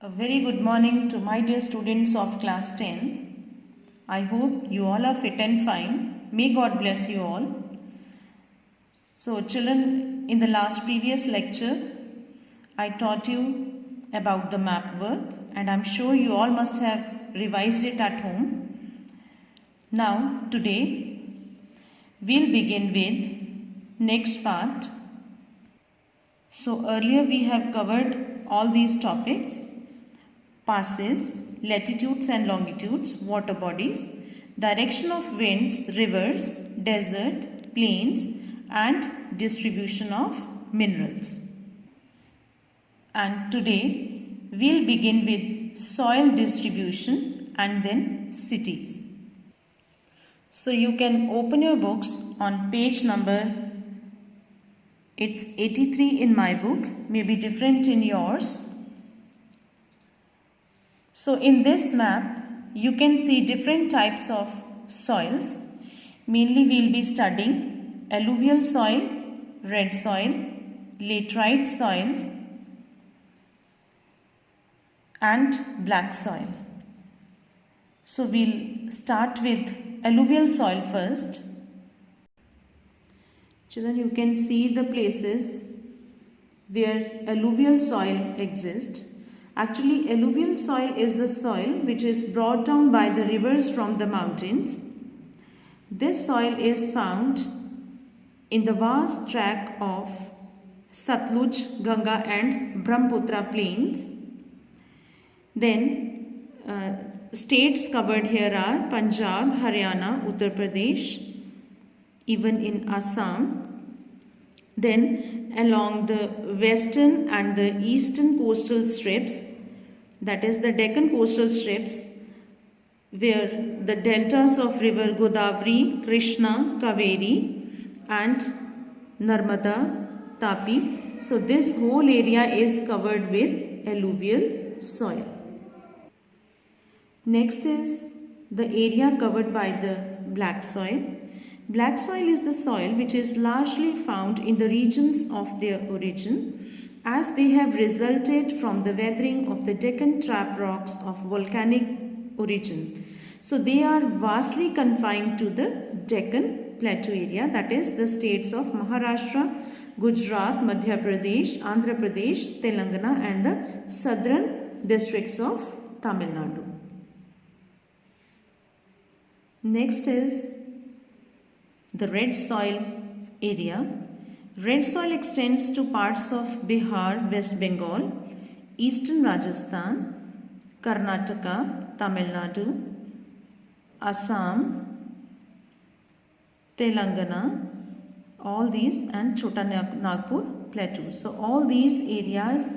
A very good morning to my dear students of class 10th. I hope you all are fit and fine. May God bless you all. So children, in the last previous lecture, I taught you about the map work and I'm sure you all must have revised it at home. Now today, we'll begin with next part. So earlier we have covered all these topics: passes, latitudes and longitudes, water bodies, direction of winds, rivers, desert, plains and distribution of minerals. And today we'll begin with soil distribution and then cities. So you can open your books on page number, it's 83 in my book, may be different in yours. So in this map, you can see different types of soils. Mainly we'll be studying alluvial soil, red soil, laterite soil and black soil. So we'll start with alluvial soil first. Children, you can see the places where alluvial soil exists. Actually, alluvial soil is the soil which is brought down by the rivers from the mountains. This soil is found in the vast tract of Satluj, Ganga and Brahmaputra plains. Then states covered here are Punjab, Haryana, Uttar Pradesh, even in Assam. Then along the western and the eastern coastal strips, that is the Deccan coastal strips, where the deltas of river Godavari, Krishna, Kaveri and Narmada, Tapi. So this whole area is covered with alluvial soil. Next is the area covered by the black soil. Black soil is the soil which is largely found in the regions of their origin, as they have resulted from the weathering of the Deccan trap rocks of volcanic origin. So they are vastly confined to the Deccan plateau area, that is the states of Maharashtra, Gujarat, Madhya Pradesh, Andhra Pradesh, Telangana and the southern districts of Tamil Nadu. Next is the red soil area. Red soil extends to parts of Bihar, West Bengal, eastern Rajasthan, Karnataka, Tamil Nadu, Assam, Telangana, all these and Chota Nagpur plateau. So all these areas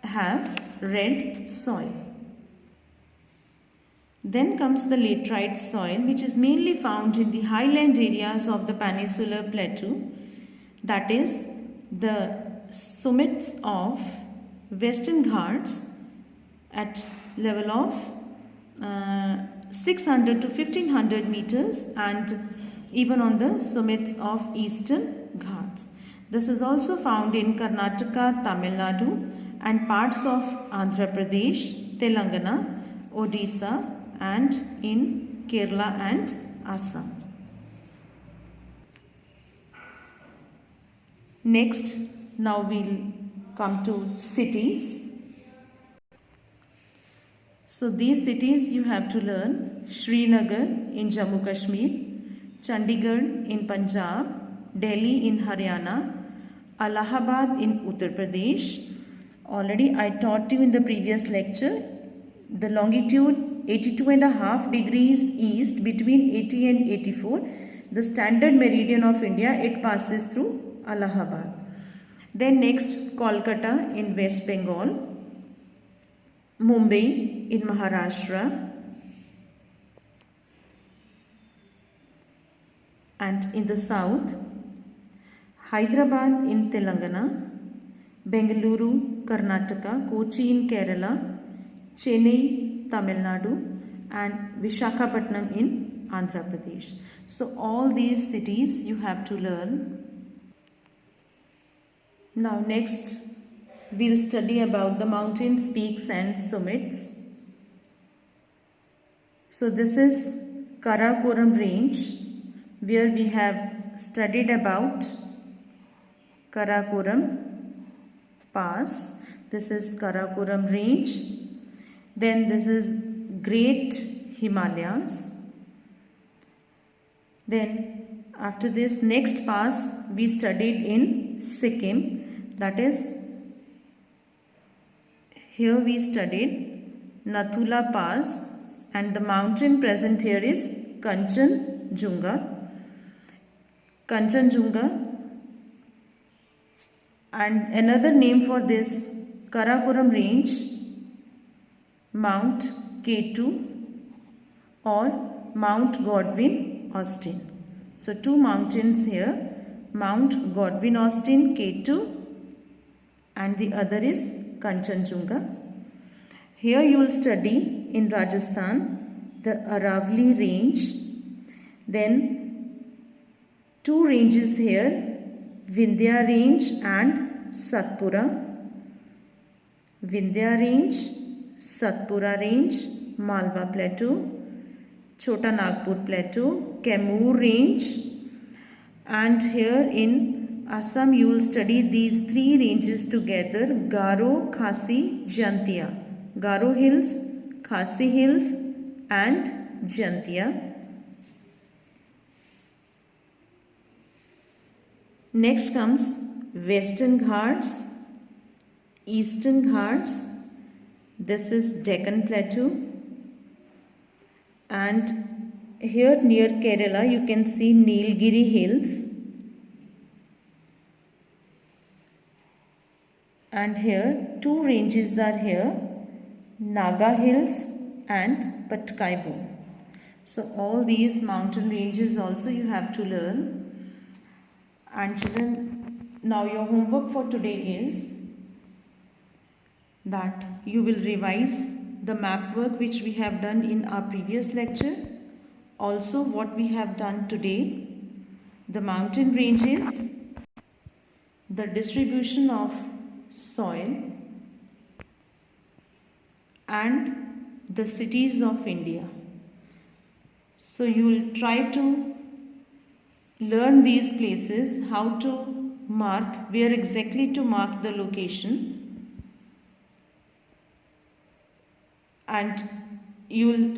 have red soil. Then comes the laterite soil, which is mainly found in the highland areas of the Peninsular Plateau, that is the summits of Western Ghats at level of 600 to 1500 meters and even on the summits of Eastern Ghats. This is also found in Karnataka, Tamil Nadu and parts of Andhra Pradesh, Telangana, Odisha and in Kerala and Assam. Next, now we'll come to cities. So these cities you have to learn: Srinagar in Jammu Kashmir, Chandigarh in Punjab, Delhi in Haryana, Allahabad in Uttar Pradesh. Already I taught you in the previous lecture the longitude 82.5 degrees east between 80 and 84, the standard meridian of India, it passes through Allahabad. Then next, Kolkata in West Bengal, Mumbai in Maharashtra, and in the south, Hyderabad in Telangana, Bengaluru, Karnataka, Kochi in Kerala, Chennai, Tamil Nadu and Visakhapatnam in Andhra Pradesh. So all these cities you have to learn. Now next we'll study about the mountains, peaks and summits. So this is Karakoram range, where we have studied about Karakoram Pass. This is Karakoram range. Then this is Great Himalayas. Then after this, next pass we studied in Sikkim, that is, here we studied Nathula Pass, and the mountain present here is Kanchenjunga. And another name for this Karakoram range, Mount K2 or Mount Godwin Austen. So two mountains here, Mount Godwin Austen K2 and the other is Kanchenjunga. Here you will study in Rajasthan the Aravalli range. Then two ranges here, Vindhya range and Satpura. Vindhya range, Satpura range, Malwa plateau, Chota Nagpur plateau, Kaimur range, and here in Assam you will study these three ranges together, Garo, Khasi, Jaintia. Garo Hills, Khasi Hills and Jaintia. Next comes Western Ghats, Eastern Ghats. This is Deccan Plateau. And here near Kerala you can see Nilgiri Hills. And here two ranges are here, Naga Hills and Patkaibu. So all these mountain ranges also you have to learn. And children, now your homework for today is that you will revise the map work which we have done in our previous lecture. Also what we have done today, the mountain ranges, the distribution of soil and the cities of India. So you will try to learn these places, how to mark, where exactly to mark the location, and you will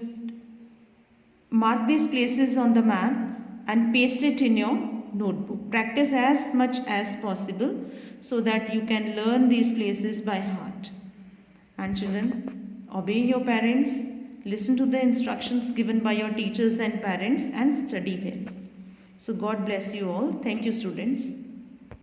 mark these places on the map and paste it in your notebook. Practice as much as possible so that you can learn these places by heart. And children, obey your parents, listen to the instructions given by your teachers and parents, and study well. So God bless you all. Thank you, students.